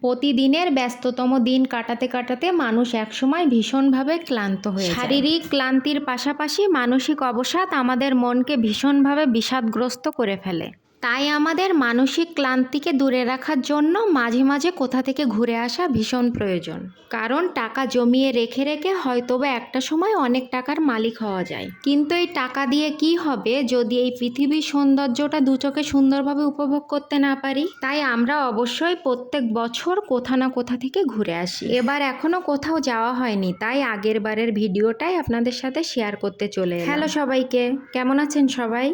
প্রতিদিনের ব্যস্ততম দিন কাটাতে কাটাতে মানুষ একসময় ভীষণভাবে ক্লান্ত হয়ে যায়। শারীরিক ক্লান্তির পাশাপাশি মানসিক অবসাদ আমাদের মনকে ভীষণভাবে বিষাদগ্রস্ত করে ফেলে। তাই আমাদের মানসিক ক্লান্তিকে দূরে রাখার জন্য মাঝে মাঝে কোথা থেকে ঘুরে আসা ভীষণ প্রয়োজন। কারণ টাকা জমিয়ে রেখে রেখে হয়তোবা একটা সময় অনেক টাকার মালিক হওয়া যায়, কিন্তু এই টাকা দিয়ে কি হবে যদি এই পৃথিবীর সৌন্দর্যটা দু চোখে সুন্দরভাবে উপভোগ করতে না পারি। তাই আমরা অবশ্যই প্রত্যেক বছর কোথা না কোথা থেকে ঘুরে আসি। এবার এখনো কোথাও যাওয়া হয়নি, তাই আগের বারের ভিডিওটাই আপনাদের সাথে শেয়ার করতে চলে এলাম। হ্যালো সবাইকে, কেমন আছেন সবাই?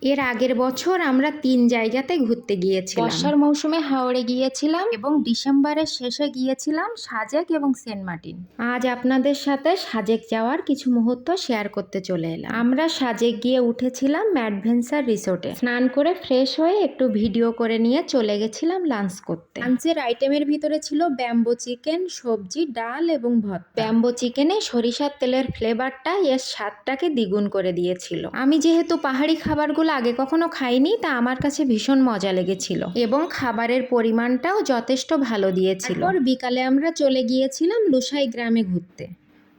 এর আগের বছর আমরা 3 জায়গাতে ঘুরতে গিয়েছিলাম। বর্ষার মৌসুমে হাওড়ে গিয়েছিলাম এবং ডিসেম্বরের শেষে গিয়েছিলাম সাজেক এবং সেন্ট মার্টিন। আজ আপনাদের সাথে সাজেক যাওয়ার কিছু মুহূর্ত শেয়ার করতে চলে এলাম। আমরা সাজেক গিয়ে উঠেছিলাম অ্যাডভেঞ্চার রিসোর্টে। স্নান করে ফ্রেশ হয়ে একটু ভিডিও করে নিয়ে চলে গেছিলাম লাঞ্চ করতে। লাঞ্চের আইটেমের ভিতরে ছিল ব্যাম্বো চিকেন, সবজি, ডাল এবং ভর্তা। ব্যাম্বো চিকেনে সরিষার তেলের ফ্লেভারটা এর স্বাদটাকে দ্বিগুণ করে দিয়েছিল। আমি যেহেতু পাহাড়ি খাবারগুলো আগে কখনো খাইনি, তা আমার কাছে ভীষণ মজা লেগেছিল এবং খাবারের পরিমাণটাও যথেষ্ট ভালো দিয়েছিল। তারপর বিকালে আমরা চলে গিয়েছিলাম লুসাই গ্রামে ঘুরতে।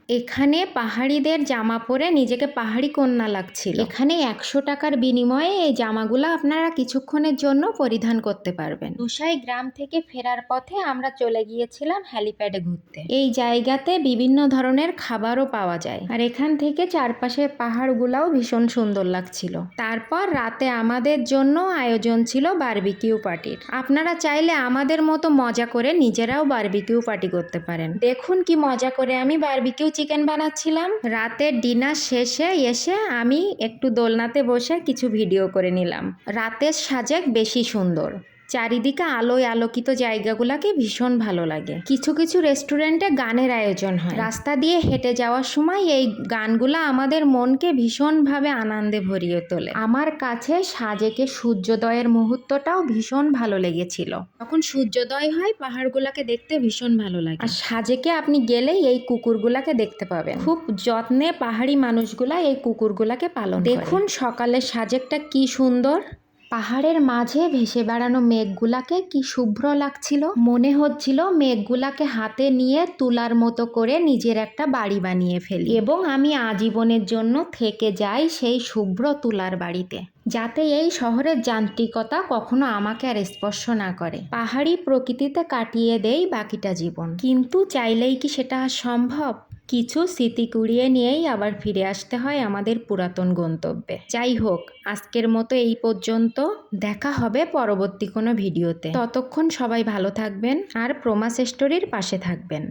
এখানে পাহাড়িদের জামা পরে নিজেকে পাহাড়ি কন্যা লাগছিল। এখানে 100 টাকার বিনিময়ে এই জামাগুলো আপনারা কিছুক্ষণের জন্য পরিধান করতে পারবেন। লুসাই গ্রাম থেকে ফেরার পথে আমরা চলে গিয়েছিলাম হ্যালিপ্যাডে ঘুরতে। এই জায়গাতে বিভিন্ন ধরনের খাবারও পাওয়া যায়, আর এখান থেকে চারপাশের পাহাড়গুলাও ভীষণ সুন্দর লাগছিল। তারপর রাতে আমাদের জন্য আয়োজন ছিল বারবিকিউ পার্টির। আপনারা চাইলে আমাদের মতো মজা করে নিজেরাও বারবিকিউ পার্টি করতে পারেন। দেখুন কি মজা করে আমি বারবিকিউ চিকেন বানাচ্ছিলাম। রাতের ডিনার শেষে এসে আমি একটু দোলনাতে বসে কিছু ভিডিও করে নিলাম। রাতের সাজেক বেশি সুন্দর, চারিদিকে আলোয় আলোকিত জায়গাগুলোকে ভীষণ ভালো লাগে। কিছু কিছু রেস্টুরেন্টে গানের আয়োজন হয়। রাস্তা দিয়ে হেঁটে যাওয়ার সময় এই গানগুলো আমাদের মনকে ভীষণভাবে আনন্দে ভরিয়ে তোলে। আমার কাছে সাজেকে সূর্যোদয়ের মুহূর্তটাও ভীষণ ভালো লেগেছিল। যখন সূর্যোদয় হয় পাহাড়গুলোকে দেখতে ভীষণ ভালো লাগে। আর সাজেকে আপনি গেলেই এই কুকুরগুলাকে দেখতে পাবেন। খুব যত্নে পাহাড়ি মানুষগুলা এই কুকুরগুলাকে পালন করে। দেখুন সকালের সাজেকটা কি সুন্দর। পাহাড়ের মাঝে ভেসে বেড়ানো মেঘগুলাকে কি শুভ্র লাগছিল। মনে হচ্ছিল মেঘগুলাকে হাতে নিয়ে তুলার মতো করে নিজের একটা বাড়ি বানিয়ে ফেলি এবং আমি আজীবনের জন্য থেকে যাই সেই শুভ্র তুলার বাড়িতে, যাতে এই শহরের যান্ত্রিকতা কখনো আমাকে আর স্পর্শ না করে। পাহাড়ি প্রকৃতিতে কাটিয়ে দেই বাকিটা জীবন, কিন্তু চাইলেই কি সেটা সম্ভব? কিছু স্মৃতি কুড়িয়ে নিয়েই আবার ফিরে আসতে হয় আমাদের পুরাতন গন্তব্যে। যাই হোক, আজকের মতো এই পর্যন্ত। দেখা হবে পরবর্তী কোনো ভিডিওতে। ততক্ষণ সবাই ভালো থাকবেন আর প্রমাস স্টোরির পাশে থাকবেন।